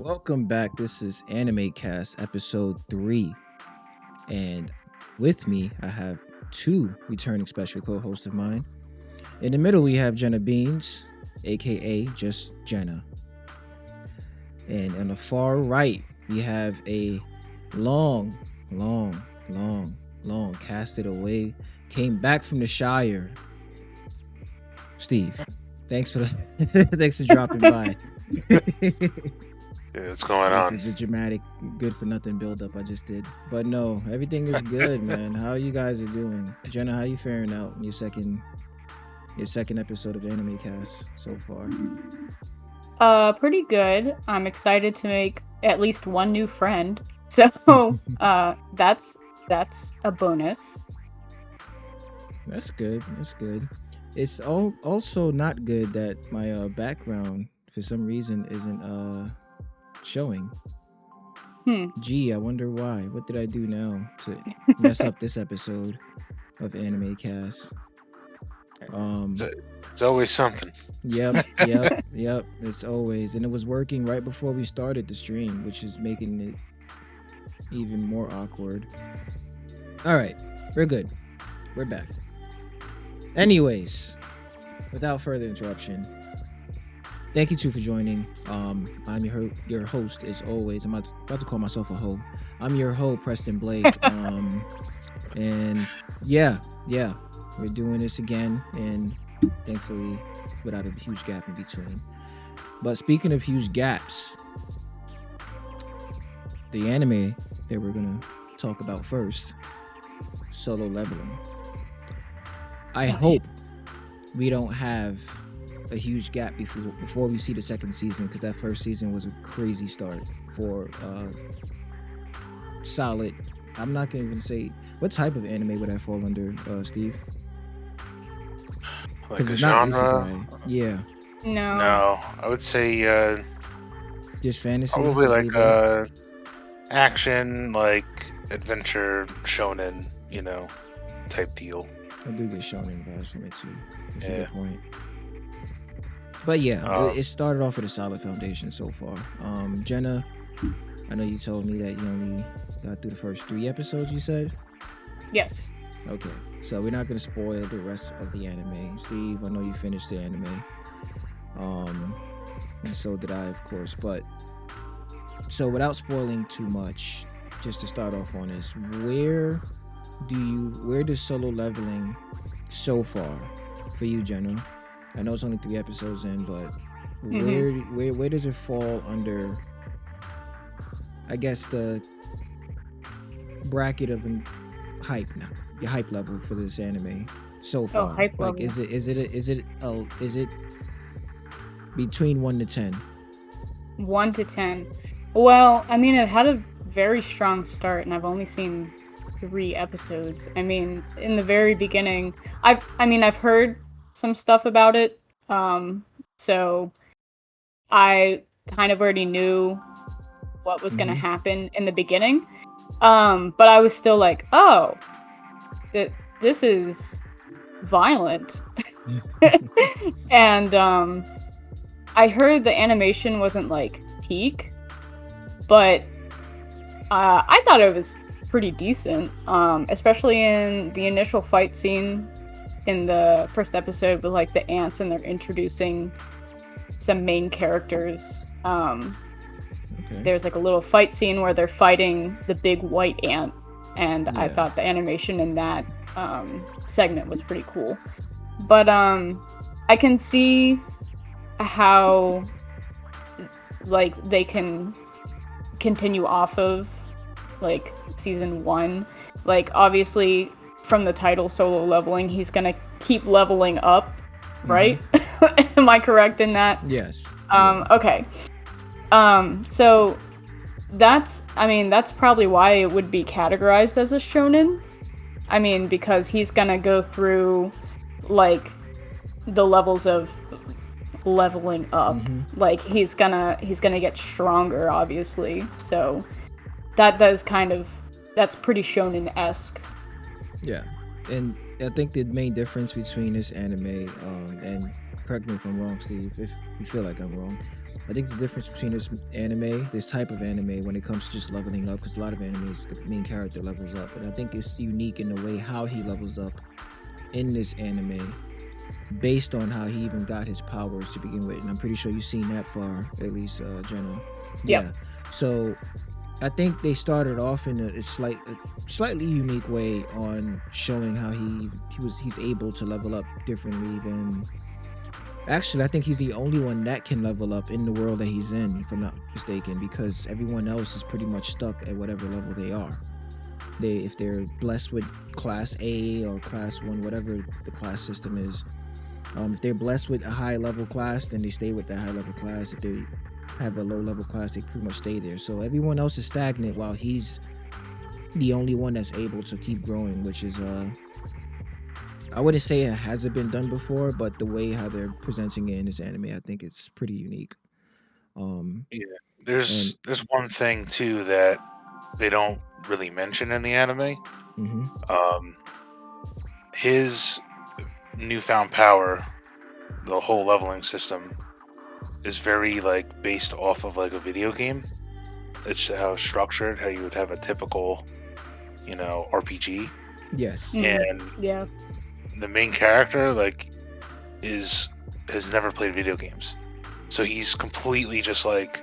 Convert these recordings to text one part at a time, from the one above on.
Welcome back. This is Anime Cast episode 3. And with me, I have two returning special co hosts of mine. In the middle, we have Jennabeans, aka just Jenna. And on the far right, we have a long, long casted away, came back from the Shire. Steve, thanks for thanks for dropping by. Yeah, what's going This on? is a dramatic, good for nothing build up I just did. But no, everything is good, man. How you guys are doing? Jenna, how you faring out in your second episode of Anime Cast so far? Pretty good. I'm excited to make at least one new friend. So, that's a bonus. That's good. That's good. It's also not good that my background for some reason isn't showing. Gee, I wonder why. What did I do now to mess up this episode of Anime Cast? It's always something. Yep. It's always, and it was working right before we started the stream, which is making it even more awkward. All right, we're good. We're back. Anyways, without further interruption, thank you two for joining. I'm your host as always. I'm about to call myself a hoe. I'm your hoe, Preston Blake. And yeah, we're doing this again, and thankfully without a huge gap in between. But speaking of huge gaps, the anime that we're gonna talk about first, Solo Leveling. I hope we don't have a huge gap before we see the second season, because that first season was a crazy start for solid. I'm not gonna even say what type of anime would that fall under, Steve? Like a It's not genre? isekai. Yeah, No, I would say just fantasy. probably just like laid back. action, like adventure, shonen, type deal. I do get shonen vibes from it too. That's a Yeah. good point. But yeah, Um, it started off with a solid foundation so far. Jenna, I know you told me that you only got through the first 3 episodes, you said? Yes. Okay, so we're not going to spoil the rest of the anime. Steve, I know you finished the anime. And so did I, of course. But so without spoiling too much, just to start off on this, where does Solo Leveling so far for you, Jenna? I know it's only 3 episodes in, but where does it fall under, I guess, the bracket of hype now, your hype level for this anime so far? hype Like, level. is it between 1 to 10? 1 to 10. Well, I mean, it had a very strong start, and I've only seen 3 episodes. I mean, in the very beginning, I've heard some stuff about it. So I kind of already knew what was going to happen in the beginning. But I was still like, oh, this is violent. And I heard the animation wasn't like peak, but I thought it was pretty decent, especially in the initial fight scene in the first episode with like the ants, and they're introducing some main characters. Okay. There's like a little fight scene where they're fighting the big white ant, and I Yeah. thought the animation in that segment was pretty cool. But I can see how like they can continue off of like season 1. Like, obviously from the title Solo Leveling, he's gonna keep leveling up, right? Am I correct in that? Yes. Okay. So that's probably why it would be categorized as a shonen. I mean, because he's gonna go through like the levels of leveling up. Like, he's gonna get stronger, obviously. So that's pretty shonen-esque. Yeah, and I think the main difference between this anime and correct me if I'm wrong, Steve, if you feel like I'm wrong. I think the difference between this type of anime, when it comes to just leveling up, because a lot of animes, the main character levels up, and I think it's unique in the way how he levels up in this anime, based on how he even got his powers to begin with. And I'm pretty sure you've seen that far, at least, Jenna. Yep. Yeah. So I think they started off in a slightly unique way on showing how he's able to level up differently than. Actually, I think he's the only one that can level up in the world that he's in, if I'm not mistaken, because everyone else is pretty much stuck at whatever level they are. If they're blessed with class A or class 1, whatever the class system is, if they're blessed with a high level class, then they stay with that high level class. If they have a low level class, they pretty much stay there. So everyone else is stagnant while he's the only one that's able to keep growing, which is I wouldn't say it hasn't been done before, but the way how they're presenting it in this anime, I think it's pretty unique. Yeah. And There's one thing too that they don't really mention in the anime. mhm. Um, his newfound power, the whole leveling system, is very like based off of like a video game. It's how it's structured, how you would have a typical, RPG. Yes. And Yeah. the main character has never played video games, so he's completely just like,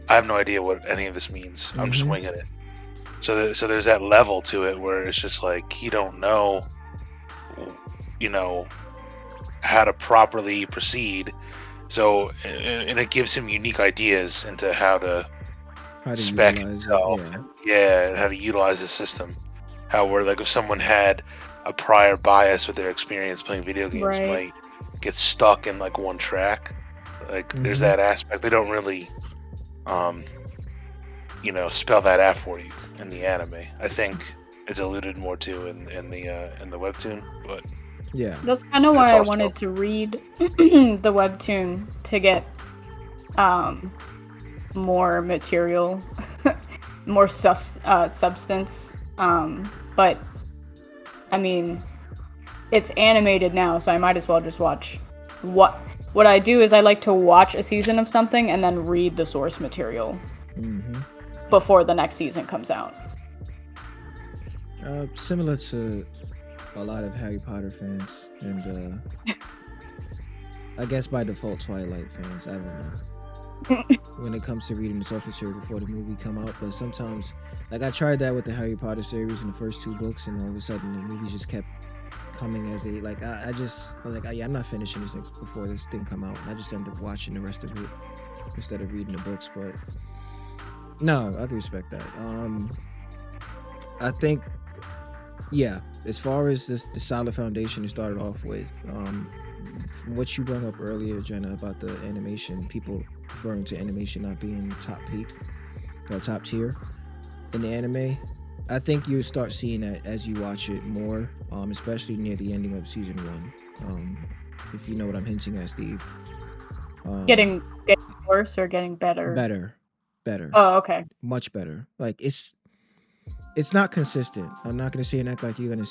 I have no idea what any of this means. I'm just Mhm. winging it. So there's that level to it where it's just like he don't know, you know, how to properly proceed. So and it gives him unique ideas into how to How to spec utilize it. himself, Yeah. and, yeah, and how to utilize the system. How where like if someone had a prior bias with their experience playing video games Right. might get stuck in like one track. Like there's Mhm. that aspect. They don't really um spell that out for you in the anime. I think it's alluded more to in the webtoon, but Yeah. That's kind of it's why I also wanted to read the webtoon to get more material, more substance. But I mean, it's animated now, so I might as well just watch. What I do is I like to watch a season of something and then read the source material Mhm. before the next season comes out. Similar to a lot of Harry Potter fans, and I guess by default Twilight fans. I don't know. When it comes to reading the source material before the movie come out, but sometimes, like I tried that with the Harry Potter series in the first 2 books, and all of a sudden the movie just kept coming as a like I just I was like, yeah, I'm not finishing this before this thing come out. And I just ended up watching the rest of it instead of reading the books. But no, I can respect that. I think, yeah, as far as the solid foundation it started off with, from what you brought up earlier, Jenna, about the animation, people referring to animation not being top peak or top tier in the anime, I think you start seeing that as you watch it more, especially near the ending of season 1. If you know what I'm hinting at, Steve. Getting worse or getting better? Better. Oh, okay. Much better. Like it's not consistent. I'm not gonna say and act like you're gonna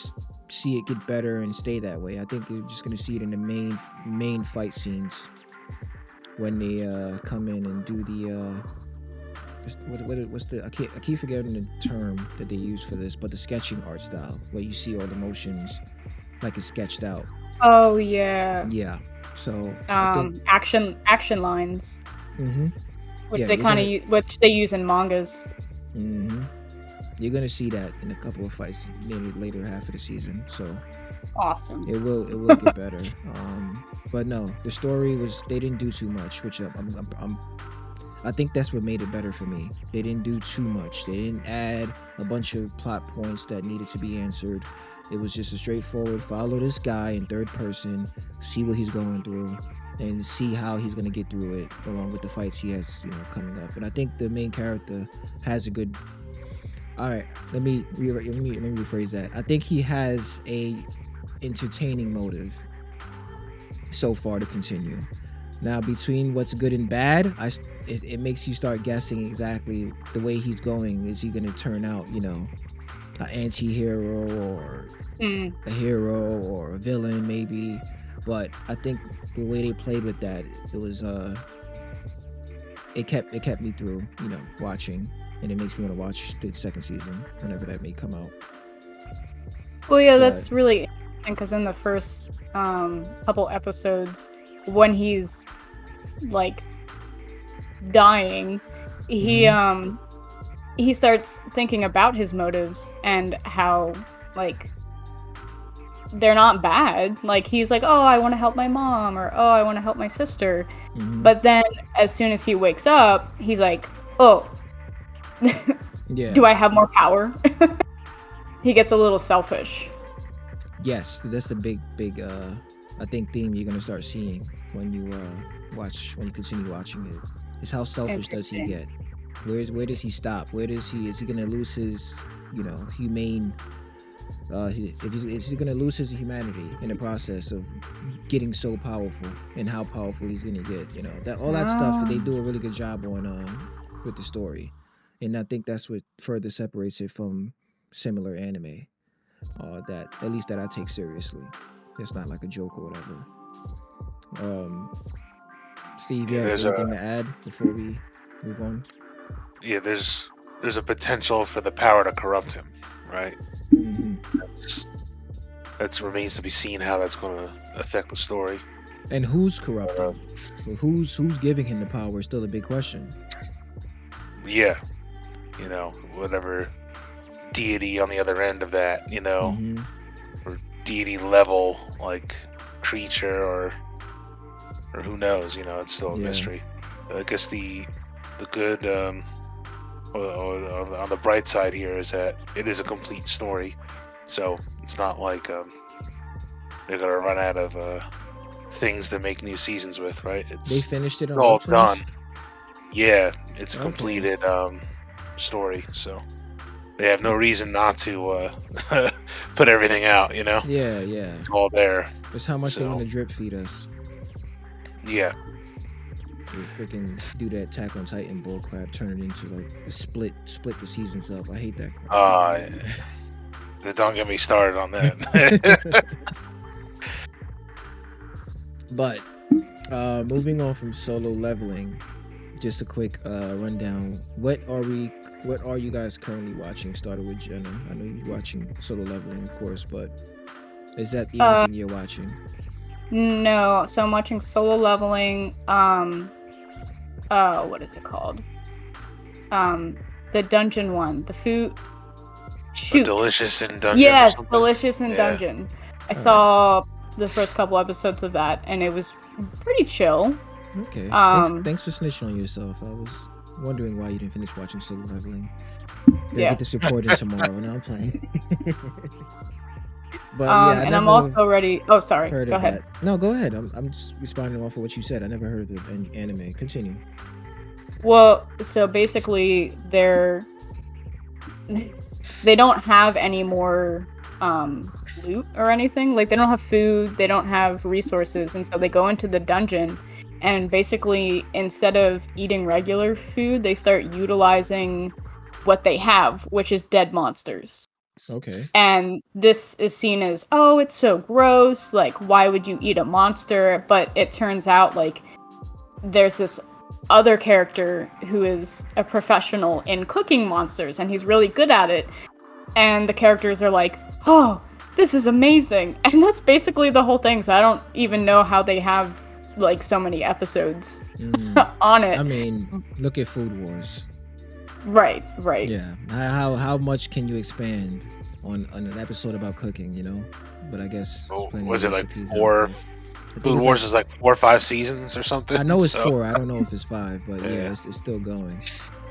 see it get better and stay that way. I think you're just gonna see it in the main fight scenes when they come in and do the what's the I keep forgetting the term that they use for this, but the sketching art style where you see all the motions like it's sketched out. Oh yeah. Yeah. So I think Action lines, which yeah, they kind of which they use in mangas. You're gonna see that in a couple of fights near the later half of the season. So Awesome. it will get better. But no, the story they didn't do too much, which I think that's what made it better for me. They didn't do too much. They didn't add a bunch of plot points that needed to be answered. It was just a straightforward follow this guy in third person, see what he's going through, and see how he's gonna get through it, along with the fights he has, coming up. And I think the main character has a good. All right, let me rephrase that. I think he has a entertaining motive so far to continue. Now, between what's good and bad, it makes you start guessing exactly the way he's going. Is he going to turn out, an anti-hero or a hero or a villain maybe? But I think the way they played with that, it was it kept me through, watching, and it makes me want to watch the second season whenever that may come out. Well, yeah, But that's really interesting because in the first couple episodes, when he's like dying, he starts thinking about his motives and how like they're not bad. Like he's like, oh, I want to help my mom, or oh, I want to help my sister. But then as soon as he wakes up, he's like, oh, yeah, do I have more power? He gets a little selfish. yes, that's the big I think theme you're gonna start seeing when you continue watching it. Is how selfish does he get? Where does he stop? Is he gonna lose his humane? Is he gonna lose his humanity in the process of getting so powerful, and how powerful he's gonna get? That all that stuff. They do a really good job on with the story, and I think that's what further separates it from similar anime. That at least that I take seriously. It's not like a joke or whatever. Steve, you have anything to add before we move on? Yeah, there's a potential for the power to corrupt him, right? That remains to be seen how that's going to affect the story. And who's corrupting? Who's giving him the power is still a big question. Yeah, whatever deity on the other end of that, or deity level like creature, or who knows? It's still a mystery. I guess the good on the bright side here is that it is a complete story, so it's not like they're gonna run out of things to make new seasons with, right? They finished it on all Webtoons? done. Yeah, it's a completed story, so they have no reason not to put everything out. Yeah. It's all there. That's how much they want to drip feed us. Yeah. They freaking do that Attack on Titan bullcrap, turn it into like split the seasons up. I hate that. Don't get me started on that. But moving on from Solo Leveling, just a quick rundown. What are you guys currently watching? Started with Jenna. I know you're watching Solo Leveling, of course, but is that the only thing you're watching? No, so I'm watching Solo Leveling. What is it called? The dungeon one. The food. Shoot. Delicious in Dungeon. Yes, Delicious in Dungeon. I saw the first couple episodes of that, and it was pretty chill. Okay. Thanks for snitching on yourself. I was wondering why you didn't finish watching Solo Leveling. Get this report in tomorrow. Now I'm playing. But and I'm also ready. Oh, sorry. Go ahead. No, go ahead. I'm just responding off of what you said. I never heard of the anime. Continue. Well, so basically, they don't have any more loot or anything. Like, they don't have food. They don't have resources, and so they go into the dungeon. And basically, instead of eating regular food, they start utilizing what they have, which is dead monsters. Okay. And this is seen as, oh, it's so gross. Like, why would you eat a monster? But it turns out, like, there's this other character who is a professional in cooking monsters, and he's really good at it. And the characters are like, oh, this is amazing. And that's basically the whole thing. So I don't even know how they have like so many episodes on it. I mean, look at Food Wars. Right. Yeah. How much can you expand on an episode about cooking, But I guess was it like 4? Food Wars is like 4 or 5 seasons or something. I know it's 4. I don't know if it's 5, but yeah, it's still going.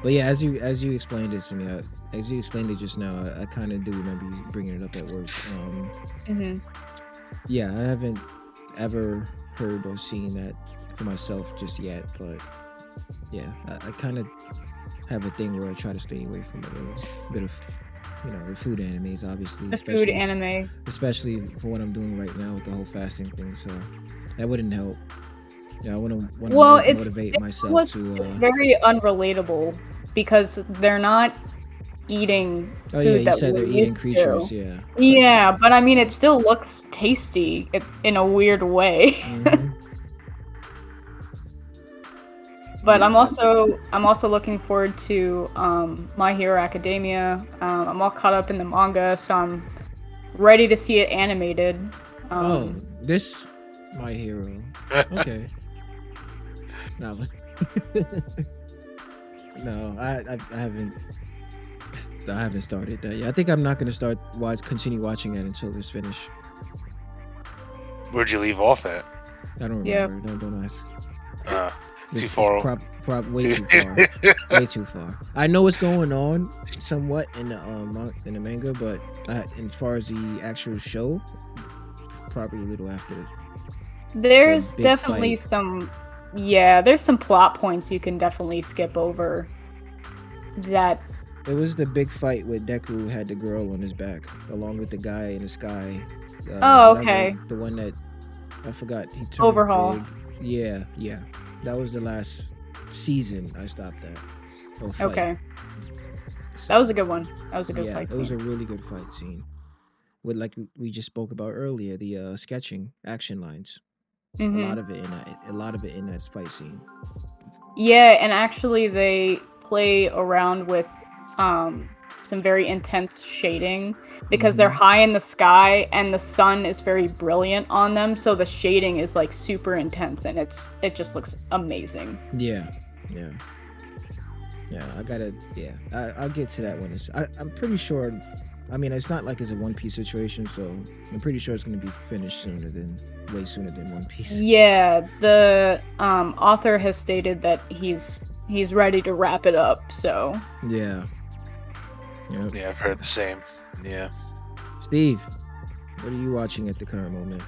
But yeah, as you explained it to me, as you explained it just now, I kind of do remember you bringing it up at work. Yeah, I haven't ever heard or seen that for myself just yet, but yeah, I kind of have a thing where I try to stay away from a little bit of the food animes, obviously. Food anime. Especially for what I'm doing right now with the whole fasting thing, so that wouldn't help. Yeah, I want to motivate myself to. It's very unrelatable because they're not eating Oh food you that said they're we're eating used creatures. to. Yeah. Yeah, but I mean, it still looks tasty in a weird way. Mm-hmm. But Yeah. I'm also looking forward to My Hero Academia. I'm all caught up in the manga, so I'm ready to see it animated. Oh, Um, this My Hero. Okay. No, no, I haven't started that yet. I think I'm not gonna continue watching it until it's finished. Where'd you leave off at? I don't yeah, remember. Don't ask. Too It's far. way too far. Way too far. I know what's going on somewhat in the manga, but as far as the actual show, probably a little after the there's big definitely fight. there's some plot points you can definitely skip over. That It was the big fight with Deku had the girl on his back, along with the guy in the sky. oh Whatever, okay, the one that I forgot. He turned overhaul. big. Yeah, yeah. That was the last season I stopped at. Or fight. Okay, that So was a good one. That was a good yeah, fight it was a scene. really good fight scene. With like we just spoke about earlier, the sketching action lines. A Mm-hmm. lot of it in that. A lot of it in that fight scene. Yeah, and actually they play around with some very intense shading because they're Mm-hmm. high in the sky and the sun is very brilliant on them, so the shading is like super intense and it just looks amazing. Yeah, yeah, yeah. I gotta. Yeah, I'll get to that one. I'm pretty sure. I mean, it's not like it's a One Piece situation, so I'm pretty sure it's gonna be finished way sooner than One Piece. Yeah, the author has stated that he's ready to wrap it up, so Yeah. Yep. Yeah, I've heard the same. Yeah. Steve, what are you watching at the current moment?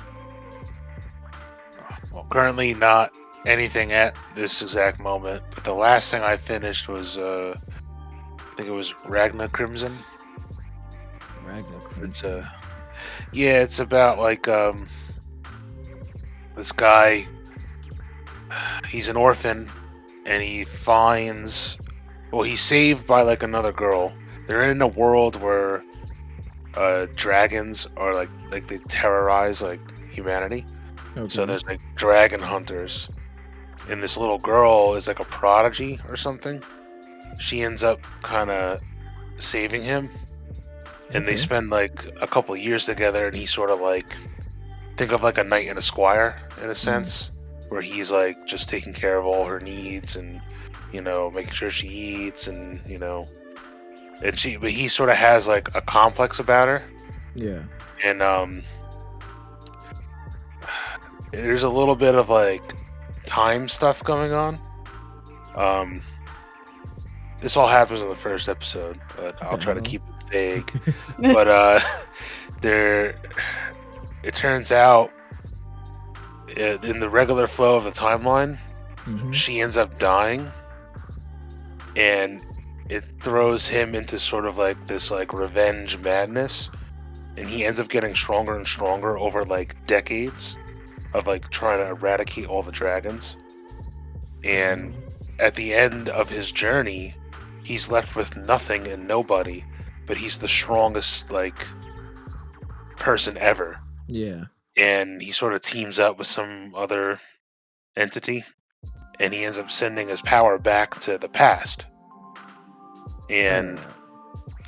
Well, currently not anything at this exact moment, but the last thing I finished was I think it was Ragna Crimson. Ragnarok. It's yeah, it's about like this guy. He's an orphan, and he's saved by like another girl. They're in a world where dragons are like they terrorize like humanity. So Okay. there's like dragon hunters, and this little girl is like a prodigy or something. She ends up kind of saving him, and they Okay. spend like a couple years together, and he sort of like think of like a knight and a squire in a sense, where he's like just taking care of all her needs and making sure she eats and but he sort of has like a complex about her, Yeah. and there's a little bit of like time stuff going on. Um, this all happens in the first episode, but I'll Okay. try to Well. keep it vague. But there, it turns out in the regular flow of the timeline, Mm-hmm. she ends up dying, and it throws him into sort of like this like revenge madness, and he ends up getting stronger and stronger over like decades of like trying to eradicate all the dragons. And at the end of his journey, he's left with nothing and nobody, but he's the strongest like person ever. Yeah. And he sort of teams up with some other entity, and he ends up sending his power back to the past. And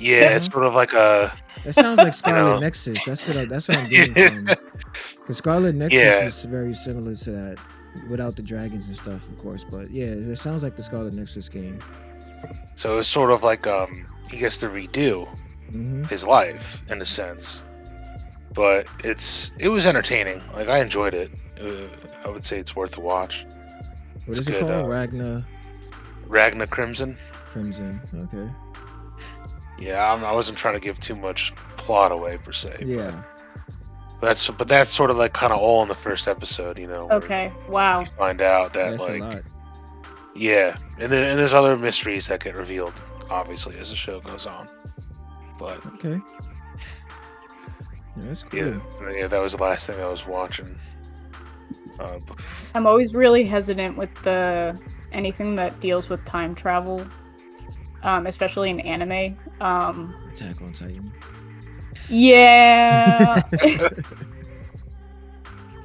yeah, it's That sort of like a That sounds like you Scarlet know Nexus. That's what I'm getting from. Because Scarlet Nexus yeah. is very similar to that, without the dragons and stuff, of course. But yeah, it sounds like the Scarlet Nexus game. So it's sort of like he gets to redo Mm-hmm. his life in a sense, but it was entertaining. Like I enjoyed it. I would say it's worth a watch. What It's is it good. called? Ragna Crimson. Crimson. Okay. Yeah, I wasn't trying to give too much plot away per se. Yeah. But that's sort of like kind of all in the first episode. Where okay. Wow. you find out that That's a like lot. yeah, and there's other mysteries that get revealed obviously as the show goes on. But Okay. Yeah, that's cool. yeah, that was the last thing I was watching. I'm always really hesitant with anything that deals with time travel, especially in anime. Attack on Titan. Yeah.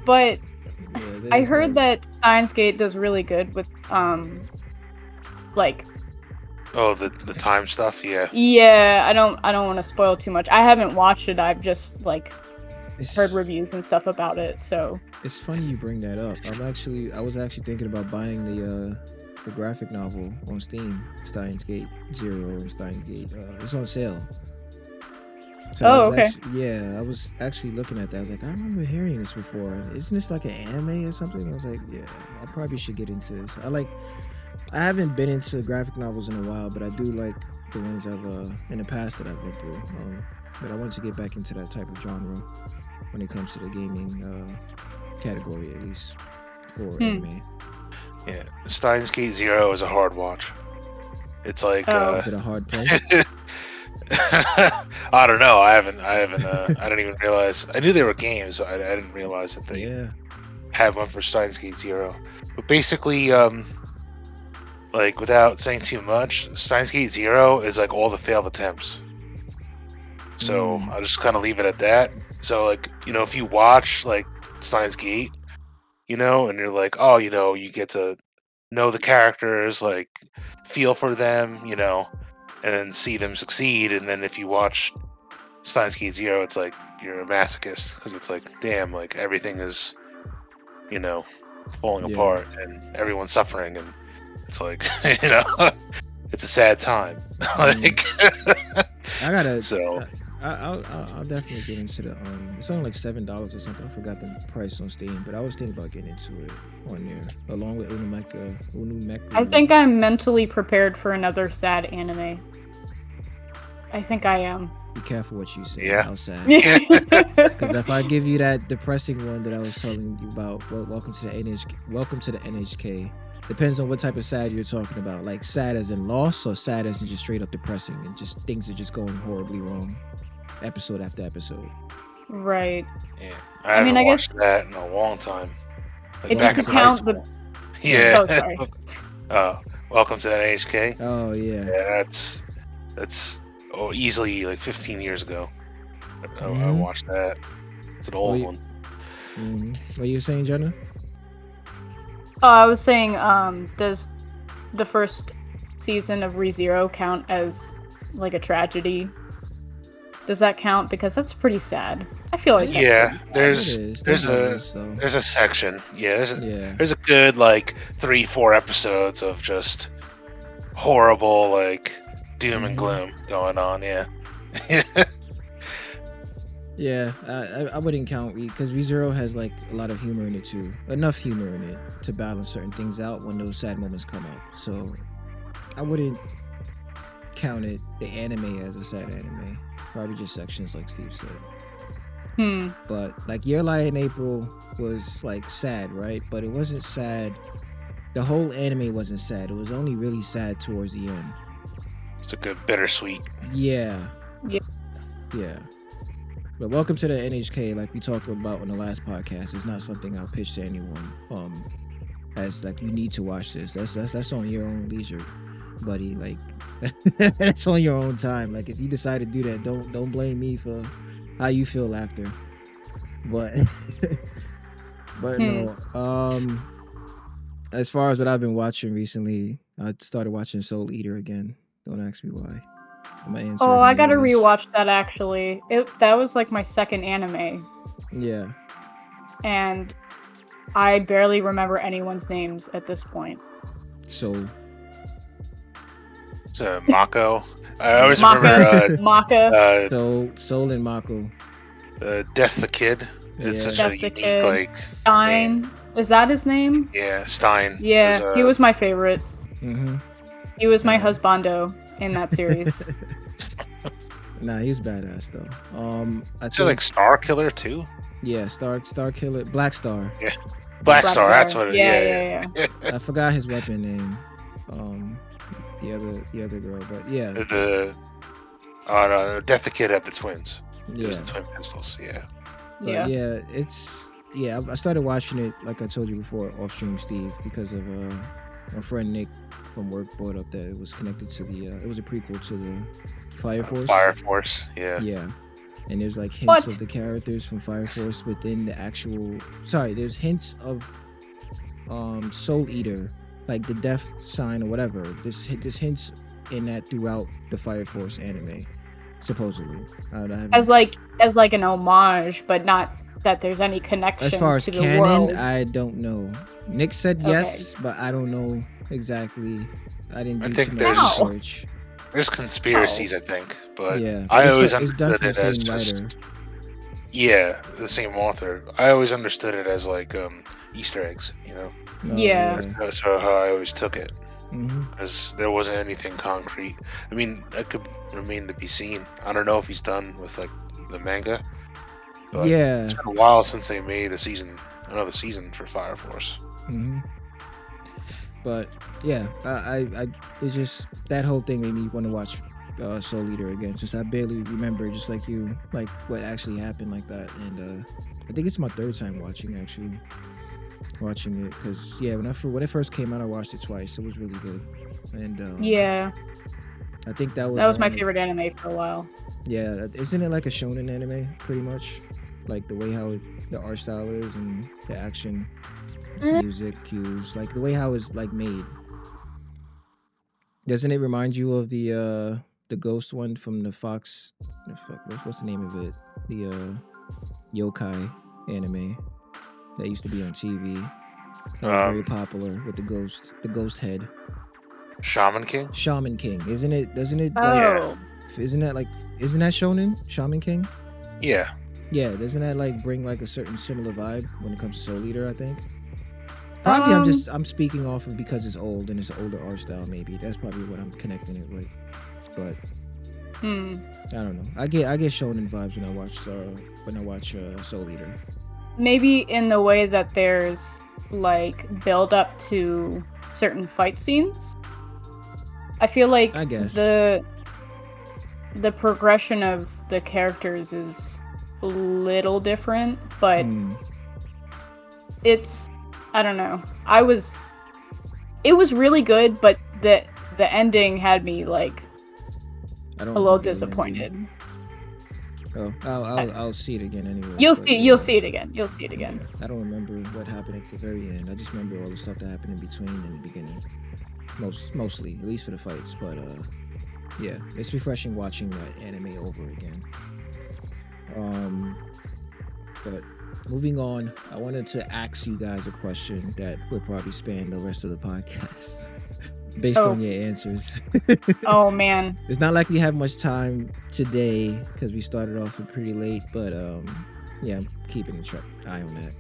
But I heard that Steins Gate does really good with like Oh, the time stuff, yeah. Yeah, I don't want to spoil too much. I haven't watched it. I've just heard reviews and stuff about it. So it's funny you bring that up. I was actually thinking about buying the graphic novel on Steam, Steins Gate Zero or Steins Gate. It's on sale. So okay. I was actually looking at that. I was like, I remember hearing this before. Isn't this like an anime or something? I was like, yeah, I probably should get into this. I haven't been into graphic novels in a while, but I do like the ones I've in the past that I've been through. But I wanted to get back into that type of genre when it comes to the gaming category, at least for anime. Yeah, Steins Gate Zero is a hard watch. It's like is it a hard play? I don't know. I didn't even realize. I knew they were games, but I didn't realize that they had one for Steins Gate Zero. But basically, like without saying too much, Steins Gate Zero is like all the failed attempts. So I'll just kind of leave it at that. So like, if you watch like Steins Gate, and you're like, oh, you get to know the characters, like feel for them, and then see them succeed. And then if you watch Steins Gate Zero, it's like you're a masochist because it's like, damn, like everything is, falling apart and everyone's suffering, and it's like, it's a sad time. Like, I gotta. So I'll definitely get into the. It's only like $7 or something. I forgot the price on Steam, but I was thinking about getting into it on there along with Unumeka. I think I'm mentally prepared for another sad anime. I think I am. Be careful what you say. Yeah. How sad. Because if I give you that depressing one that I was telling you about, welcome to the NHK. Depends on what type of sad you're talking about. Like sad as in loss, or sad as in just straight up depressing and just things are just going horribly wrong, episode after episode. Right. Yeah. I haven't watched that in a long time. Like if you could count the. Yeah. Oh, sorry. Welcome to the NHK. Oh yeah. Yeah, that's easily like 15 years ago. I watched that. It's an old one. What are you saying, Jenna? Oh, I was saying, does the first season of ReZero count as like a tragedy? Does that count? Because that's pretty sad. I feel like that's there's a section. Yeah, there's a good like 3-4 episodes of just horrible like doom and gloom going on. Yeah. Yeah, I wouldn't count because ReZero has like a lot of humor in it too. Enough humor in it to balance certain things out when those sad moments come up. So I wouldn't count the anime as a sad anime. Probably just sections like Steve said. But like Your Lie in April was like sad, right? But it wasn't sad. The whole anime wasn't sad. It was only really sad towards the end. It's a good bittersweet. Yeah. But welcome to the NHK, like we talked about on the last podcast. It's not something I'll pitch to anyone. As like you need to watch this. That's on your own leisure, buddy. Like that's on your own time. Like if you decide to do that, don't blame me for how you feel after. But no. As far as what I've been watching recently, I started watching Soul Eater again. Don't ask me why. I gotta rewatch that actually. That was like my second anime. Yeah. And I barely remember anyone's names at this point. So Mako. I always remember Maka. Soul and Mako. Death the Kid. It's such a unique like Stein. name. Is that his name? Yeah, Stein. Yeah, he was my favorite. Mm-hmm. He was my husbando in that series. Nah, he's badass though. I think like Star Killer too. Yeah, Star Killer, Black Star. Yeah, Black Star. That's what it is. Yeah. I forgot his weapon name. The other girl, but yeah. Death the Kid had the twins. Yeah. It was the twin pistols. Yeah. But I started watching it like I told you before off stream, Steve, because of my friend Nick from work brought up that it was connected to the. It was a prequel to the Fire Force. Fire Force, yeah. Yeah, and there's like hints What? of the characters from Fire Force within the actual. Sorry, there's hints of Soul Eater, like the death sign or whatever. This hints in that throughout the Fire Force anime, supposedly. I haven't, As like an homage, but not that there's any connection as far as to the canon, world. I don't know. Nick said yes, but I don't know exactly. I didn't I do think too much there's- research. There's conspiracies, I think, but Yeah, I it's always it's done understood from the it as same just writer. yeah, the same author. I always understood it as like Easter eggs, you know. Oh, Yeah. That's how I always took it, Mhm. because there wasn't anything concrete. I mean, that could remain to be seen. I don't know if he's done with like the manga, but Yeah. it's been a while since they made another season for Fire Force. hmm But yeah, I it's just that whole thing made me want to watch Soul Eater again, since I barely remember, just like you, like what actually happened like that. And I think it's my third time watching it, because yeah, when it first came out, I watched it twice. It was really good, and Yeah, I think that that was my around the- favorite anime for a while. Yeah, isn't it like a shonen anime, pretty much? Like the way how the art style is and the action, music cues, like the way how it's like made. Doesn't it remind you of the ghost one from the Fox? What's the name of it? The yokai anime that used to be on TV. That was very popular with the ghost head. Shaman King. Shaman King, isn't it? Doesn't it like? Oh, Isn't that shonen? Shaman King? Yeah, Yeah, doesn't that like bring like a certain similar vibe when it comes to Soul Eater? I think. Probably I'm speaking off of because it's old and it's an older art style. Maybe that's probably what I'm connecting it with. But I don't know. I get shonen vibes when I watch Soul Eater. maybe in the way that there's like build up to certain fight scenes. I feel like I guess. the progression of the characters is a little different, but it's, I don't know. It was really good, but the ending had me like I don't a little remember the disappointed. ending. Oh, I'll see it again anyway. You'll but see yeah. it again. You'll see it again. I don't remember what happened at the very end. I just remember all the stuff that happened in between and the beginning. Mostly, at least for the fights. But yeah, it's refreshing watching that anime over again. But moving on, I wanted to ask you guys a question that will probably span the rest of the podcast, based on your answers. Oh man. It's not like we have much time today because we started off pretty late, but yeah, I'm keeping an eye on that.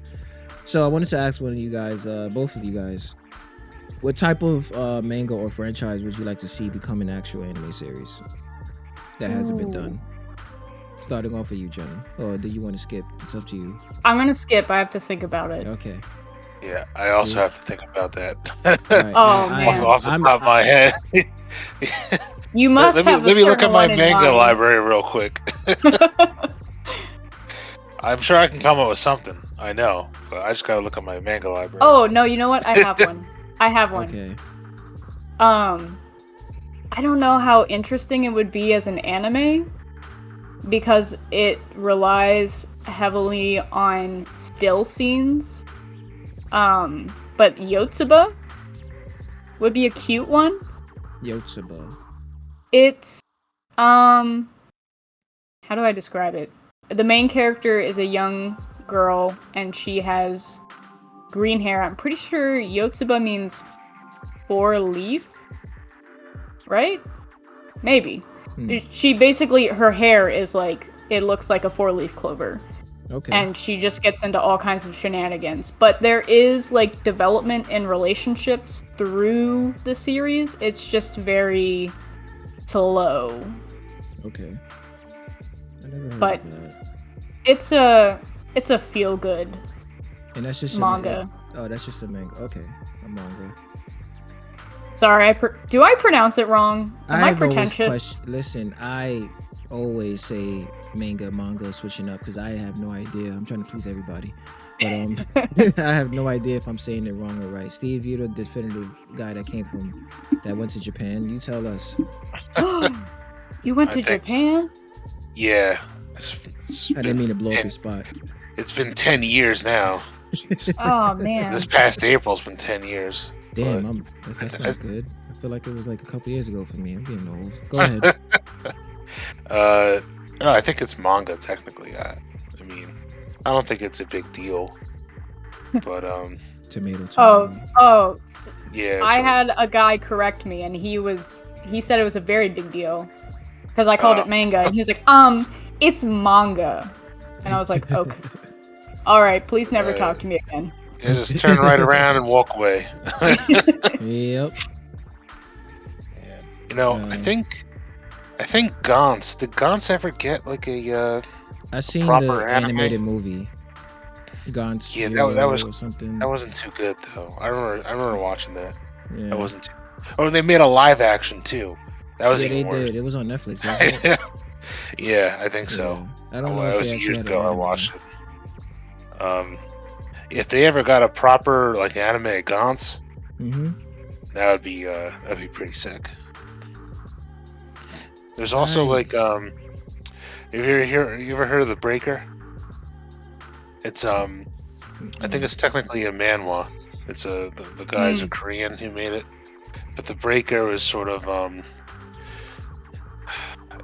So I wanted to ask one of you guys, both of you guys, what type of manga or franchise would you like to see become an actual anime series that hasn't been done? Starting off with you, Jenna, or do you want to skip? It's up to you. I'm gonna skip. I have to think about it. Okay. yeah. I also have to think about that. All right. Oh, now, man. off the top of my head. You must have a let me look certain at my one in manga mind. library real quick. I'm sure I can come up with something. I know, but I just gotta look at my manga library. Oh no, you know what? I have one. I have one. Okay. I don't know how interesting it would be as an anime because it relies heavily on still scenes. But Yotsuba would be a cute one. Yotsuba. It's how do I describe it? The main character is a young girl and she has green hair. I'm pretty sure Yotsuba means 4-leaf, right? Maybe. She basically, her hair is like, it looks like a 4-leaf clover. Okay. And she just gets into all kinds of shenanigans. But there is like development in relationships through the series. It's just very slow. Okay. I never heard But of that. it's a feel good And that's just manga. That's just a manga. Okay, a manga. Sorry, do I pronounce it wrong? Am I I've always pretentious? Listen, I always say manga, switching up because I have no idea. I'm trying to please everybody. But I have no idea if I'm saying it wrong or right. Steve, you're the definitive guy that went to Japan. You tell us. You went I to think, Japan? yeah. I didn't mean to blow up your spot. It's been 10 years now. Jeez. Oh man. This past April's been 10 years. Damn, that's not good. I feel like it was like a couple years ago for me. I'm getting old. Go ahead. No, I think it's manga technically. I mean, I don't think it's a big deal. But Tomato. Oh. yeah. I so- had a guy correct me, and he said it was a very big deal because I called it manga, and he was like, it's manga, and I was like, okay, all right, please never talk to me again. Yeah, just turn right around and walk away. Yep. Yeah. You know, I think Gantz. Did Gantz ever get like a I seen proper the anime? animated movie. Gantz. Yeah, that was or something. That wasn't too good though. I remember watching that. Yeah. That wasn't too. Oh, they made a live action too. That was Yeah, even they worse. did. It was on Netflix. Wasn't it? Yeah, I think so. Yeah. I don't know It if was they actually years had ago. an I anime. watched it. If they ever got a proper like anime Gantz, that'd be pretty sick. There's also like you ever heard of The Breaker? It's I think it's technically a manhwa. It's the guy's a Korean who made it, but The Breaker was sort of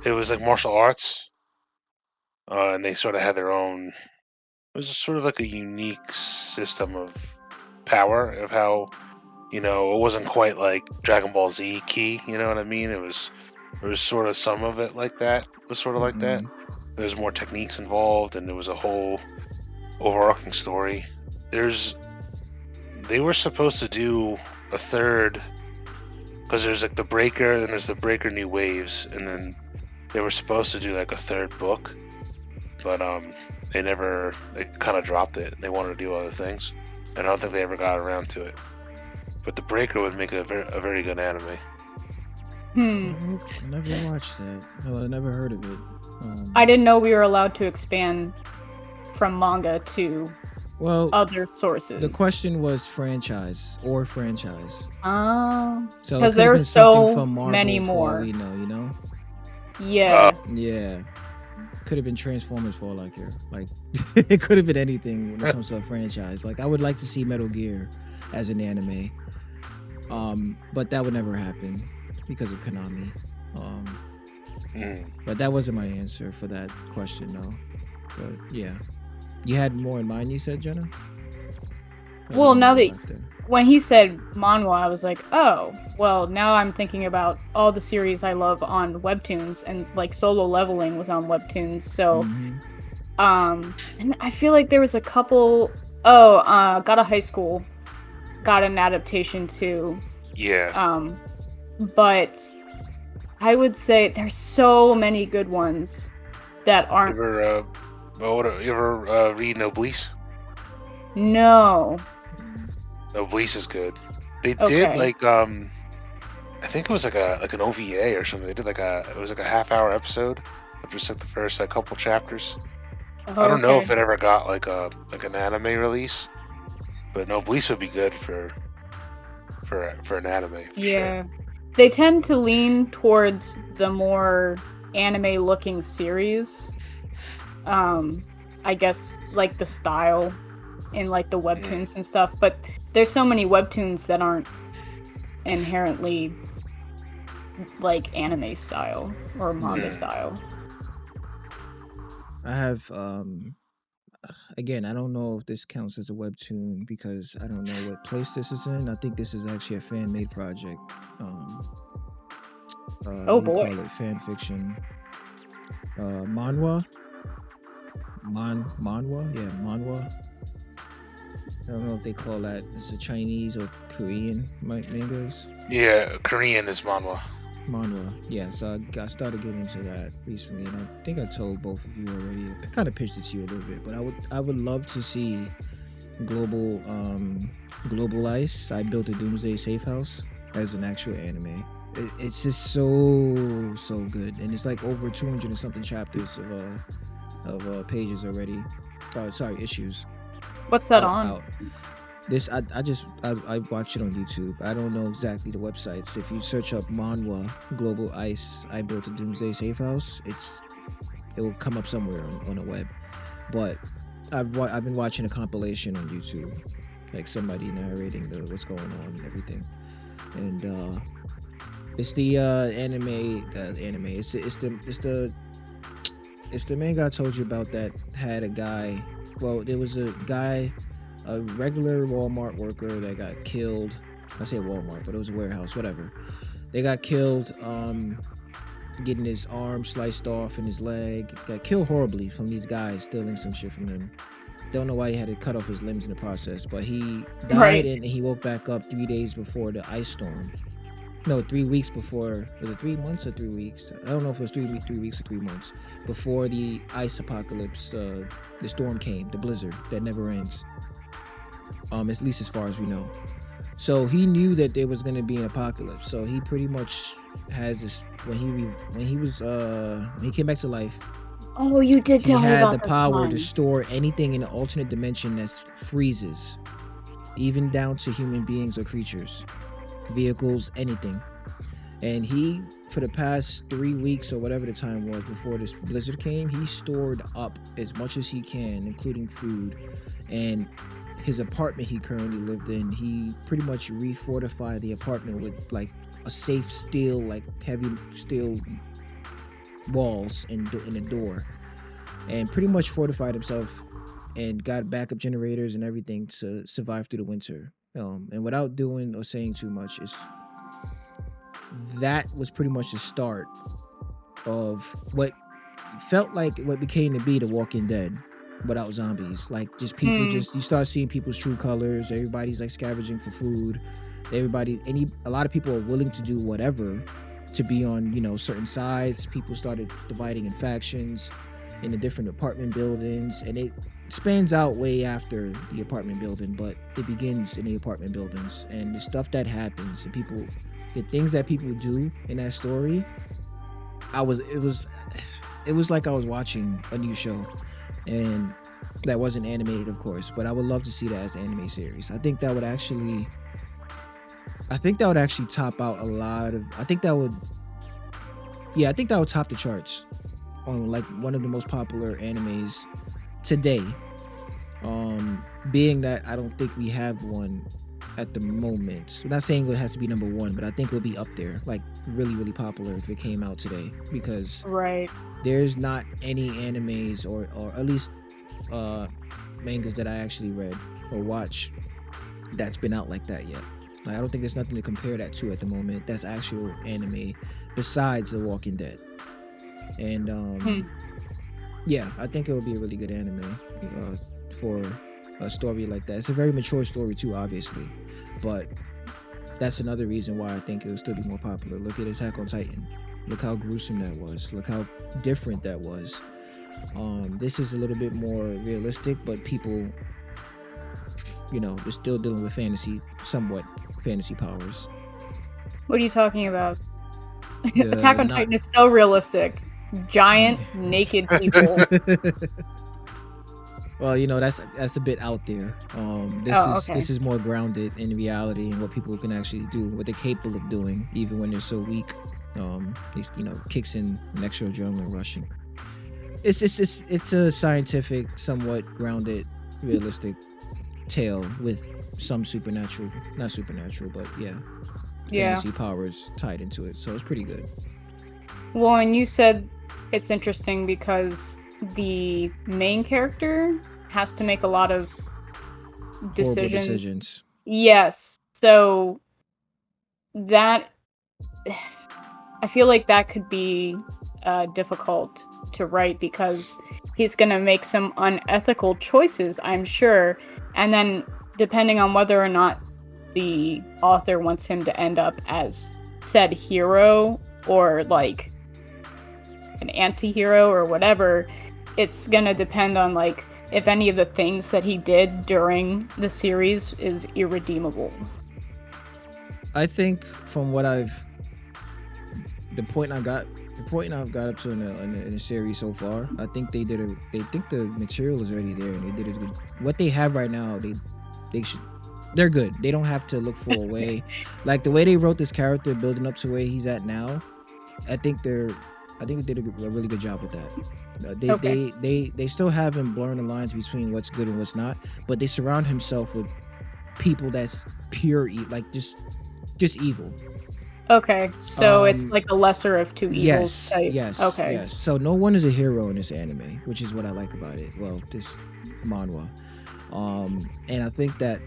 it was like martial arts, and they sort of had their own. It was sort of like a unique system of power of how it wasn't quite like Dragon Ball Z key. You know what I mean? There was sort of some of it like that. It was sort of like that. There's more techniques involved, and there was a whole overarching story. They were supposed to do a third, because there's like The Breaker, then there's The Breaker New Waves, and then they were supposed to do like a third book, but they kind of dropped it. They wanted to do other things, and I don't think they ever got around to it. But The Breaker would make a very good anime. I never watched that. I never heard of it. I didn't know we were allowed to expand from manga to other sources. The question was franchise. So because there are so many more. We know. Yeah. Yeah. Could have been Transformers for all I care. Like it could have been anything when it comes to a franchise. Like I would like to see Metal Gear as an anime. But that would never happen because of Konami. But that wasn't my answer for that question, though. But yeah, you had more in mind. You said, Jenna. Well, now that when he said manhwa, I was like, oh, well, now I'm thinking about all the series I love on webtoons, and like Solo Leveling was on webtoons. So, and I feel like there was a couple. Got a High School, got an adaptation too. Yeah. But I would say there's so many good ones that aren't. You ever read Noblesse? No. Noblesse is good. They did like I think it was like an OVA or something. They did it was like a half-hour episode of just like the first couple chapters. I don't know if it ever got like an anime release, but Noblesse would be good for an anime. Yeah. Sure. They tend to lean towards the more anime-looking series. I guess like the style in like the webtoons and stuff, but there's so many webtoons that aren't inherently like anime style or manga style. I have again, I don't know if this counts as a webtoon because I don't know what place this is in. I think this is actually a fan-made project. Oh boy. Call it fan fiction. Manhwa. Manhwa? Yeah, manhwa. I don't know if they call that. It's a Chinese or Korean mangas. Yeah, Korean is manhwa. Manhwa. Yeah, so I started getting into that recently, and I think I told both of you already. I kind of pitched it to you a little bit, but I would love to see Global Ice. I Built a Doomsday Safe House as an actual anime. It's just so good, and it's like over 200 and something chapters of pages already. Sorry, issues. What's that on? Out. This I watched it on YouTube. I don't know exactly the websites. If you search up Manhwa Global Ice, I built a Doomsday Safe House. It will come up somewhere on the web. But I've been watching a compilation on YouTube, like somebody narrating what's going on and everything. And it's the anime. It's the manga I told you about that had a guy. Well, there was a guy, a regular Walmart worker that got killed. I say Walmart, but it was a warehouse, whatever. They got killed, getting his arm sliced off and his leg. Got killed horribly from these guys stealing some shit from him. Don't know why he had to cut off his limbs in the process, but he died and he woke back up 3 days before the ice storm. No, 3 weeks before. Was it 3 months or 3 weeks? I don't know if it was 3 weeks or 3 months before the ice apocalypse. The storm came, the blizzard that never ends. At least as far as we know. So he knew that there was going to be an apocalypse. So he pretty much has this when he came back to life. Oh, you did tell me about this. He had the power to store anything in an alternate dimension that freezes, even down to human beings or creatures, vehicles, anything. And he, for the past 3 weeks or whatever the time was before this blizzard came, he stored up as much as he can, including food. And his apartment he currently lived in, he pretty much refortified the apartment with like a safe steel, like heavy steel walls and a door, and pretty much fortified himself and got backup generators and everything to survive through the winter. And without doing or saying too much, that was pretty much the start of what felt like what became to be The Walking Dead without zombies. Like just people, you start seeing people's true colors. Everybody's like scavenging for food. A lot of people are willing to do whatever to be on, certain sides. People started dividing in factions in the different apartment buildings, and it spans out way after the apartment building, but it begins in the apartment buildings. And the stuff that happens and the things that people do in that story, it was like I was watching a new show, and that wasn't animated, of course, but I would love to see that as an anime series. I think that would actually top out a lot of. I think that would top the charts on like one of the most popular animes today. Being that I don't think we have one at the moment. I'm not saying it has to be number one, but I think it'll be up there, like really, really popular if it came out today, because there's not any animes or at least mangas that I actually read or watch that's been out like that yet. Like, I don't think there's nothing to compare that to at the moment that's actual anime besides The Walking Dead. And yeah, I think it would be a really good anime for a story like that. It's a very mature story too, obviously, but that's another reason why I think it will still be more popular. Look at Attack on Titan. Look how gruesome that was. Look how different that was. This is a little bit more realistic, but people, they're still dealing with somewhat fantasy powers. What are you talking about? Attack on Titan is so realistic. Giant naked people. Well, that's a bit out there. This is more grounded in reality and what people can actually do, what they're capable of doing, even when they're so weak. These kicks in an extra adrenaline rush. It's a scientific, somewhat grounded, realistic tale with some supernatural, not supernatural, but fantasy powers tied into it. So it's pretty good. Well, and you said it's interesting because the main character has to make a lot of decisions. Yes. So that, I feel like that could be difficult to write because he's going to make some unethical choices, I'm sure. And then depending on whether or not the author wants him to end up as said hero or like an anti-hero or whatever, it's gonna depend on like if any of the things that he did during the series is irredeemable. I think from the point I got the point I've got up to in the series so far, I think they think the material is already there, and they did it. What they have right now, they should. They're good. They don't have to look for a way, like the way they wrote this character, building up to where he's at now. I think they did a really good job with that. Okay. They still have him blurring the lines between what's good and what's not, but they surround himself with people that's like just evil. Okay. So it's Um, like a lesser of two evils type. Okay. yes. So no one is a hero in this anime, which is what I like about it. Well, this manhwa. And I think that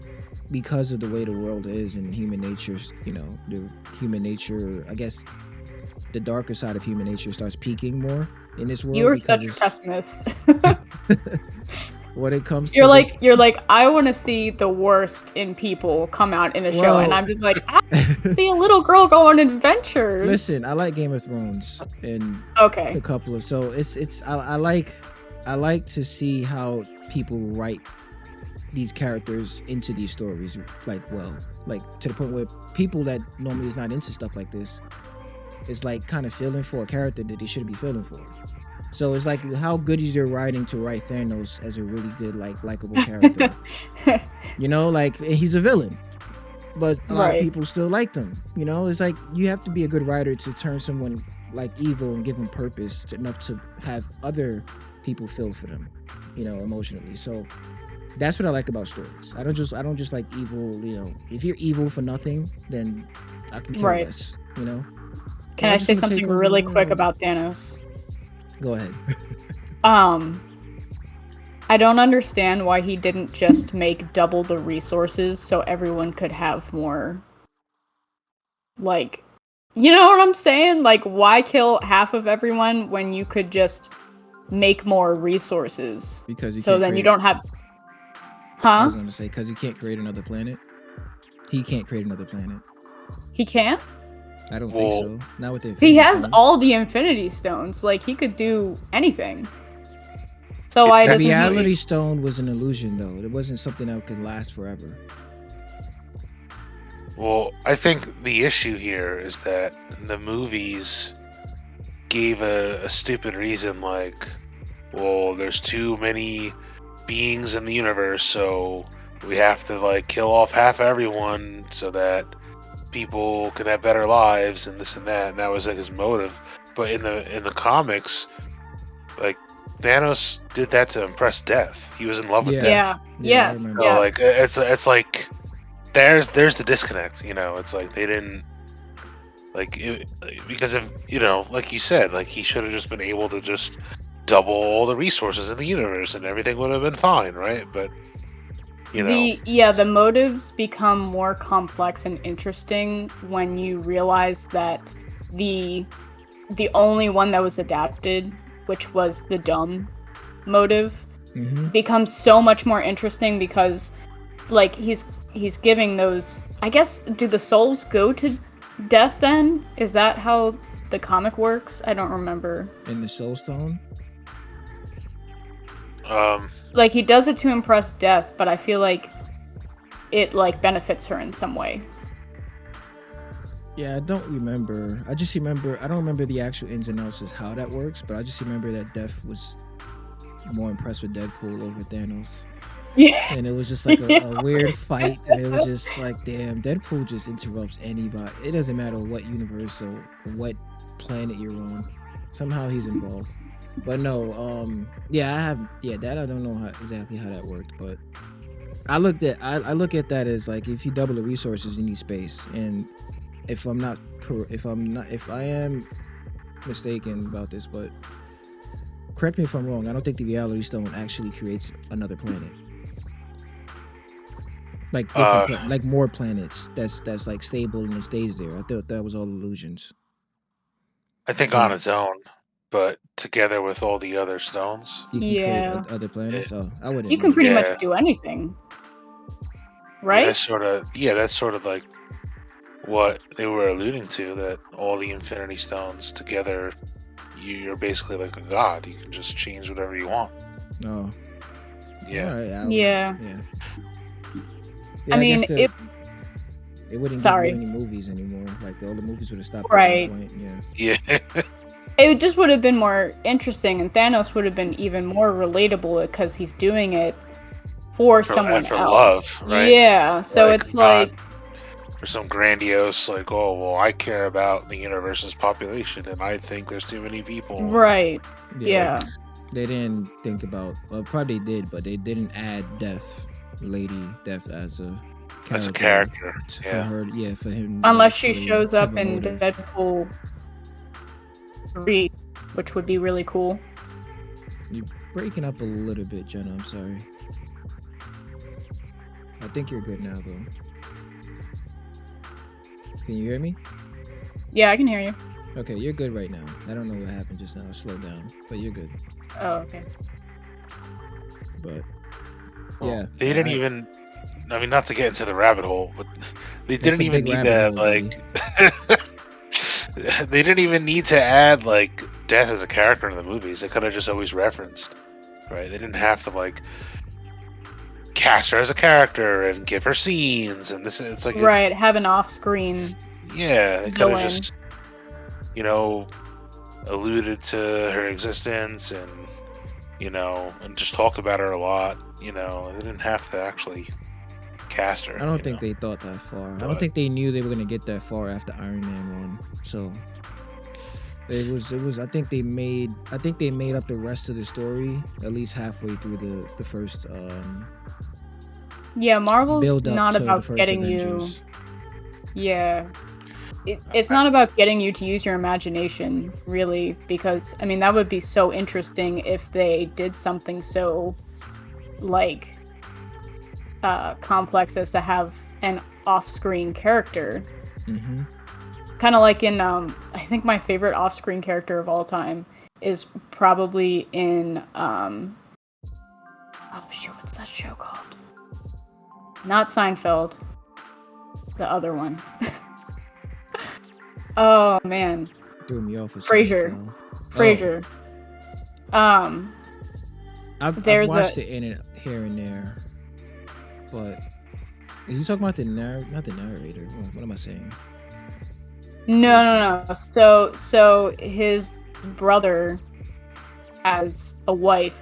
because of the way the world is and human nature, the human nature, I guess the darker side of human nature starts peaking more in this You world are because such a it's pessimist. when it comes to this. You're like, I want to see the worst in people come out in a show, and Well, I'm just like, I see a little girl go on adventures. listen, I like Game of Thrones and Okay. a couple of so I like to see how people write these characters into these stories like to the point where people that normally is not into stuff like this is like kind of feeling for a character that they shouldn't be feeling for. So it's like how good is your writing to write Thanos as a really good likable character? Like he's a villain, but a lot of Right. people still liked him. It's like you have to be a good writer to turn someone like evil and give them purpose enough to have other people feel for them, emotionally. So that's what I like about stories. I don't just like evil. If you're evil for nothing, then I can care Right. less. Can I I just say want to take something over really the quick world. about Thanos? Go ahead. I don't understand why he didn't just make double the resources so everyone could have more. Like, you know what I'm saying? Like, why kill half of everyone when you could just make more resources? Because you So can't then you create. don't have. I Huh? was going to say because you can't create another planet. He can't create another planet. He can't? I don't think Well, so. Not with the He Infinity has Stones. all the Infinity Stones. Like, he could do anything. So why It's The doesn't reality he? stone was an illusion, though. It wasn't something that could last forever. Well, I think the issue here is that the movies gave a stupid reason like, well, there's too many beings in the universe, so we have to like kill off half everyone so that people can have better lives and this and that. And that was like his motive. But in the comics, like Thanos did that to impress Death. He was in love with Yeah. Death. Yeah, I Yes. remember. So Yes. like it's like there's the disconnect. It's like they didn't because of like you said, like he should have just been able to just double all the resources in the universe and everything would have been fine, right? But The motives become more complex and interesting when you realize that the only one that was adapted, which was the dumb motive, Mm-hmm. becomes so much more interesting because like he's giving those, I guess, do the souls go to Death then? Is that how the comic works? I don't remember. In the Soul Stone. Like he does it to impress Death, but I feel like it like benefits her in some way. Yeah, I don't remember. I don't remember the actual ins and outs of how that works, but I just remember that Death was more impressed with Deadpool over Thanos. Yeah. And it was just like a weird fight, and it was just like, damn, Deadpool just interrupts anybody. It doesn't matter what universe or what planet you're on. Somehow he's involved. But no, that I don't know exactly how that worked, but I look at that as like if you double the resources, you need space, and if I am mistaken about this, but correct me if I'm wrong, I don't think the reality stone actually creates another planet. Like different, like more planets. That's like stable and it stays there. I thought that was all illusions. I think on its own, but together with all the other stones, You can create Yeah. other planets. Oh, I wouldn't You know. can pretty much Yeah. do anything. Yeah, Right? that's sort of like what they were alluding to, that all the Infinity Stones together, you're basically like a god. You can just change whatever you want. Oh, Yeah. all right. Yeah. Yeah, I I guess mean, it it wouldn't give Sorry. you any movies anymore. Like all the movies would have stopped Right. at one point. Yeah. Yeah. It just would have been more interesting, and Thanos would have been even more relatable because he's doing it for someone for else. love, right? Yeah, so Like it's not like, for some grandiose, like, oh well, I care about the universe's population, and I think there's too many people. And right. it's like, Yeah. They didn't think about, well, probably did, but they didn't add Lady Death as a as a character character, for yeah. her. Yeah, for him to Unless she actually shows have up a in motive. Deadpool 3, which would be really cool. You're breaking up a little bit, Jenna. I'm sorry. I think you're good now, though. Can you hear me? Yeah, I can hear you. Okay, you're good right now. I don't know what happened just now. Slow down, but you're good. Oh, okay. But Well, yeah, they didn't even. I mean, not to get into the rabbit hole, but they It's didn't a even big need rabbit to hole, like. buddy. They didn't even need to add like Death as a character in the movies. They could have just always referenced, right? They didn't have to like cast her as a character and give her scenes and this. It's like Right, have an off-screen yeah, they could have villain. just you know alluded to her existence and and just talked about her a lot. They didn't have to actually cast her. I don't think they thought that far. I don't But think they knew they were gonna get that far after Iron Man 1. So it was. I think they made up the rest of the story at least halfway through the first Yeah, Marvel's build up not to the about first getting you. Avengers. Yeah. It's I, not about getting you to use your imagination, really, because, I mean, that would be so interesting if they did something so, like, complex as to have an off-screen character. Mm-hmm. Kind of like in, I think my favorite off-screen character of all time is probably in, oh shoot, what's that show called? Not Seinfeld. The other one. Oh, man. Threw me off. Frasier. Frasier. I've There's watched it in and here and there, but are you talking about not the narrator? What am I saying? No. So his brother has a wife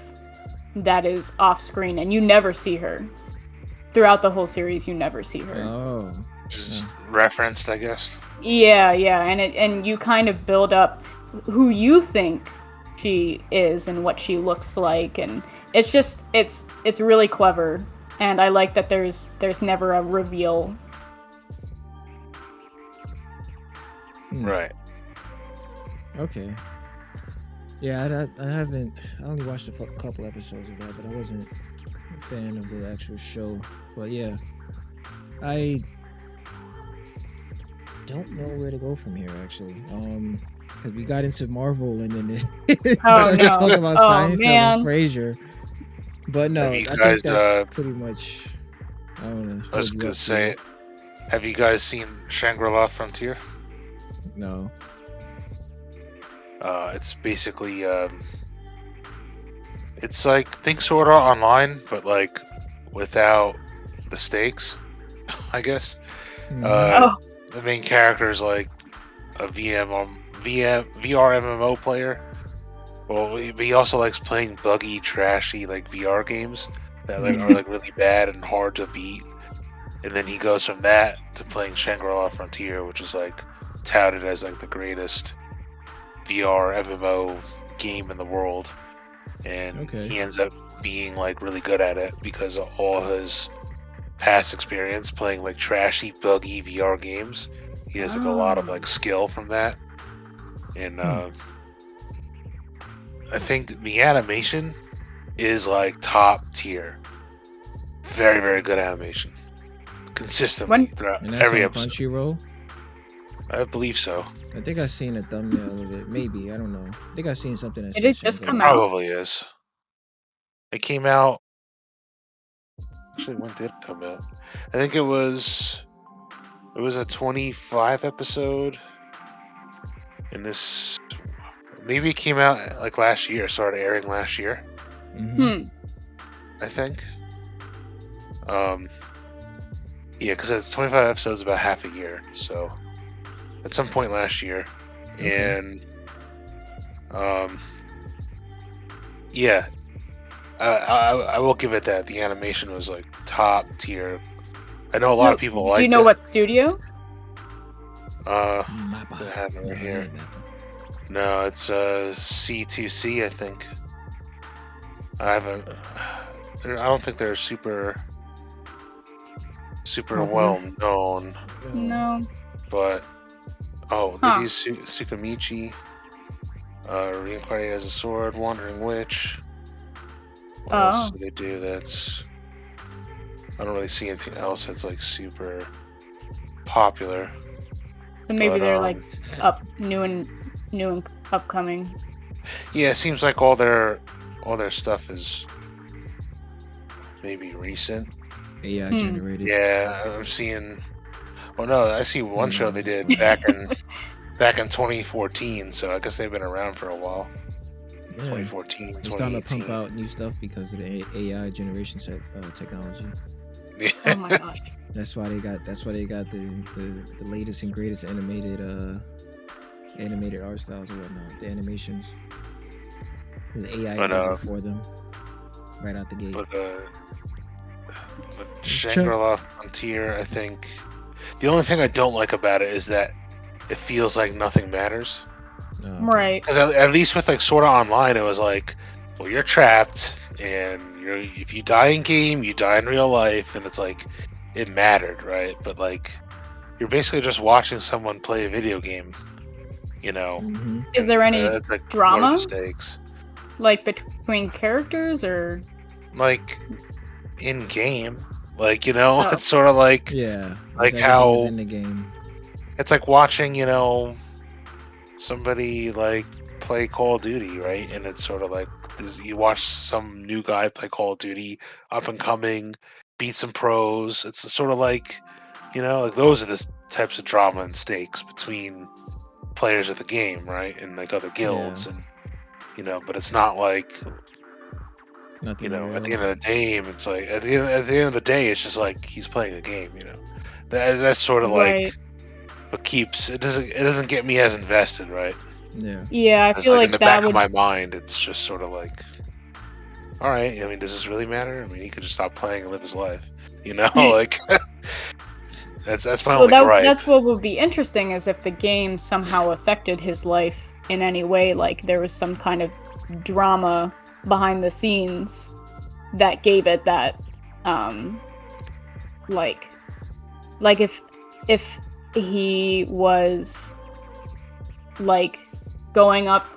that is off screen, and you never see her throughout the whole series. You never see her. Oh, just referenced, I guess. Yeah, and you kind of build up who you think she is and what she looks like, and it's just it's really clever, and I like that there's never a reveal. Right. Okay. Yeah, I haven't. I only watched a couple episodes of that, but I wasn't a fan of the actual show. But yeah, I don't know where to go from here actually. Because we got into Marvel and then it started talking about Seinfeld and Frasier. But no, I think that's pretty much. I don't know. I was gonna say, have you guys seen Shangri-La Frontier? No. It's basically it's like think Sword Art Online, but like without the stakes, I guess. The main character is like a VR MMO player. Well, he also likes playing buggy, trashy like VR games that like are like really bad and hard to beat. And then he goes from that to playing Shangri-La Frontier, which is like touted as like the greatest VR MMO game in the world. And he ends up being like really good at it because of all his past experience playing like trashy, buggy VR games. He has like a lot of like skill from that. And I think the animation is like top tier. Very, very good animation. Consistently throughout every episode. Crunchyroll? I believe so. I think I've seen a thumbnail of it. Maybe, I don't know. I think I've seen something that Did it just come out? Probably is. It came out. Actually, when did it come out? I think it was a 25 episode. And this maybe it came out like last year. Started airing last year. I think. Yeah, because it's 25 episodes, about half a year. So, at some point last year, and Um, yeah, I will give it that. The animation was like top tier. I know a lot So, of people do you liked know it. what studio? I Mappa. have it No, right it here. ain't Mappa. No, it's C2C, I think. I haven't. I don't think they're super Popular? well known, No. No. but they Huh. use Sukamichi, reincarnated as a sword, wandering witch. What else Oh. do they do? I don't really see anything else that's like super popular. So maybe But they're like new and upcoming. yeah, it seems like all their stuff is maybe recent. AI generated. Yeah, I'm seeing. Well, no, I see one No, show they that's did fine. back in 2014, so I guess they've been around for a while. Yeah. 2014, They're starting to pump 2018. out new stuff because of the AI generation technology. Oh my gosh. That's why they got the latest and greatest animated art styles or whatnot. The animations. The AI but does it for them right out the gate. but Shangri-La Frontier, I think the only thing I don't like about it is that it feels like nothing matters. Okay. Right. Because at least with like Sword Art Online, it was like, well, you're trapped, and if you die in game, you die in real life, and it's like it mattered, right? But like you're basically just watching someone play a video game, you know. Mm-hmm. Is there any It's like, what are the drama, stakes? like between characters, or? Like in game, like you know, Oh. it's sort of like Yeah. Because everything is how in the game. it's like watching, somebody like play Call of Duty, right? And it's sort of like you watch some new guy play Call of Duty, up and coming, beat some pros. It's sort of like, like those are the types of drama and stakes between players of the game, right? And like other guilds, Yeah. and but it's not like, Nothing at real. the end of the game, it's like at the end of the day, it's just like he's playing a game, that's sort of like Right. what keeps it doesn't get me as invested, right? Yeah. Yeah, I It's feel like in like the that back of would. my mind, it's just sort of like, all right. I mean, does this really matter? I mean, he could just stop playing and live his life. Like that's my Well, only gripe. that's what would be interesting is if the game somehow affected his life in any way, like there was some kind of drama behind the scenes that gave it that, like if he was like going up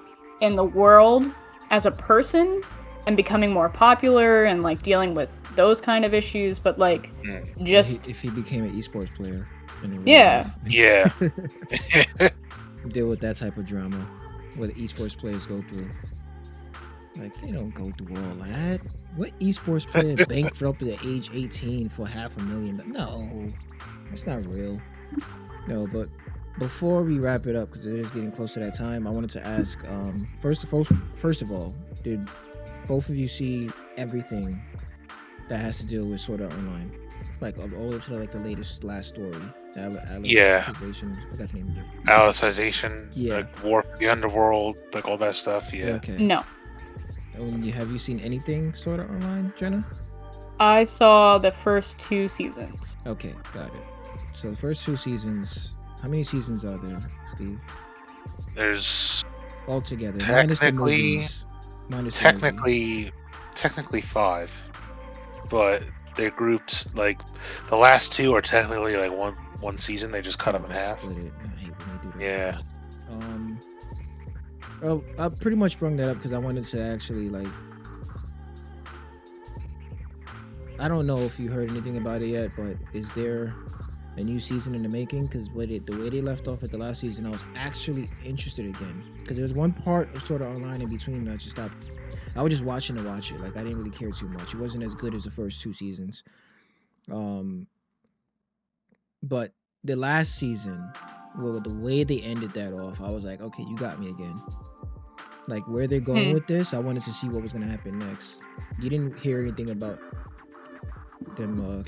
in the world as a person and becoming more popular and like dealing with those kind of issues, but like just if he became an esports player in real yeah. life. Yeah. Deal with that type of drama what esports players go through. Like they don't go through all that. What esports player bankrupted at age 18 for $500,000? No, that's not real. No, but before we wrap it up, because it is getting close to that time, I wanted to ask. First of all, did both of you see everything that has to deal with Sword Art Online, like all the way to like the last story? Yeah. Alicization, I forgot the name of it. Alicization, Yeah. like War for the Underworld, like all that stuff. Yeah. Okay. No. Have you seen anything Sword Art Online, Jenna? I saw the first 2 seasons. Okay, got it. So the first 2 seasons. How many seasons are there, Steve? There's Altogether, technically minus the movie. technically 5, but they're grouped like the last 2 are technically like one season. They just cut them in half. Split it. I hate when they do that. Yeah. Well, I pretty much brought that up because I wanted to actually like. I don't know if you heard anything about it yet, but is there a new season in the making? Because the way they left off at the last season, I was actually interested again. Because there was one part of Sword Art Online in between that I just stopped. I was just watching to watch it. Like I didn't really care too much. It wasn't as good as the first 2 seasons. But the last season, well, the way they ended that off, I was like, okay, you got me again. Like where they're going with this, I wanted to see what was gonna happen next. You didn't hear anything about them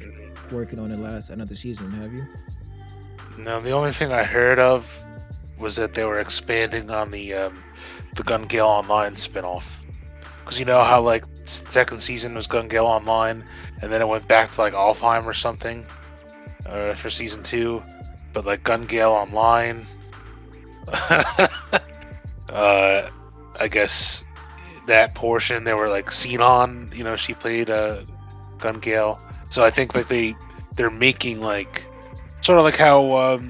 working on another season, have you? No, the only thing I heard of was that they were expanding on the the Gun Gale Online spinoff. Because you know how like second season was Gun Gale Online, and then it went back to like Alfheim or something for season 2, but like Gun Gale Online, I guess that portion they were like Xenon, you know, she played Gun Gale, so I think like they're making like sort of like how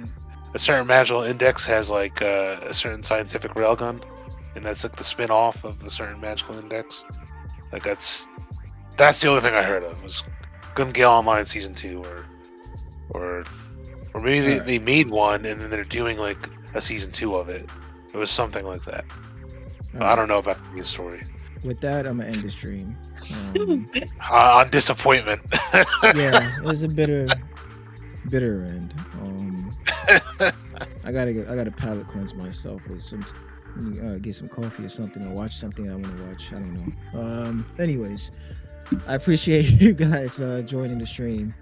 a certain magical index has like a certain scientific railgun, and that's like the spin-off of a certain magical index. Like that's the only thing I heard of was Gun Gale Online season 2, or maybe All right. they made one and then they're doing like a season 2 of it. It was something like that. All I right. don't know about the story. With that, I'm gonna end the stream. On disappointment. Yeah, it was a bitter end. I gotta palate cleanse myself with some, get some coffee or something, or watch something I want to watch. I don't know. Anyways, I appreciate you guys joining the stream.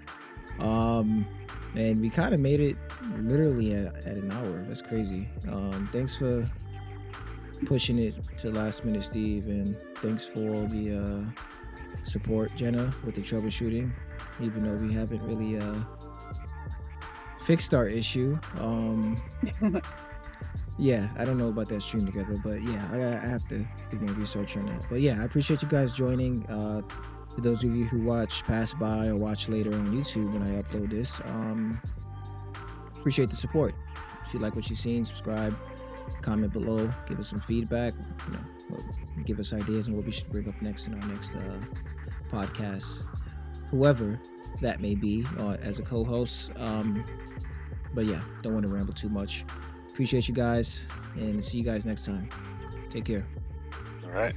And we kind of made it literally at an hour. That's crazy. Thanks for pushing it to last minute, Steve, and thanks for all the support, Jenna, with the troubleshooting. Even though we haven't really fixed our issue. Yeah, I don't know about that stream together, but yeah, I have to do more research on that. But yeah, I appreciate you guys joining. For those of you who pass by or watch later on YouTube when I upload this, appreciate the support. If you like what you've seen, subscribe, comment below, give us some feedback. You know, give us ideas on what we should bring up next in our next podcast, whoever that may be, as a co-host. But yeah, don't want to ramble too much. Appreciate you guys, and see you guys next time. Take care. All right.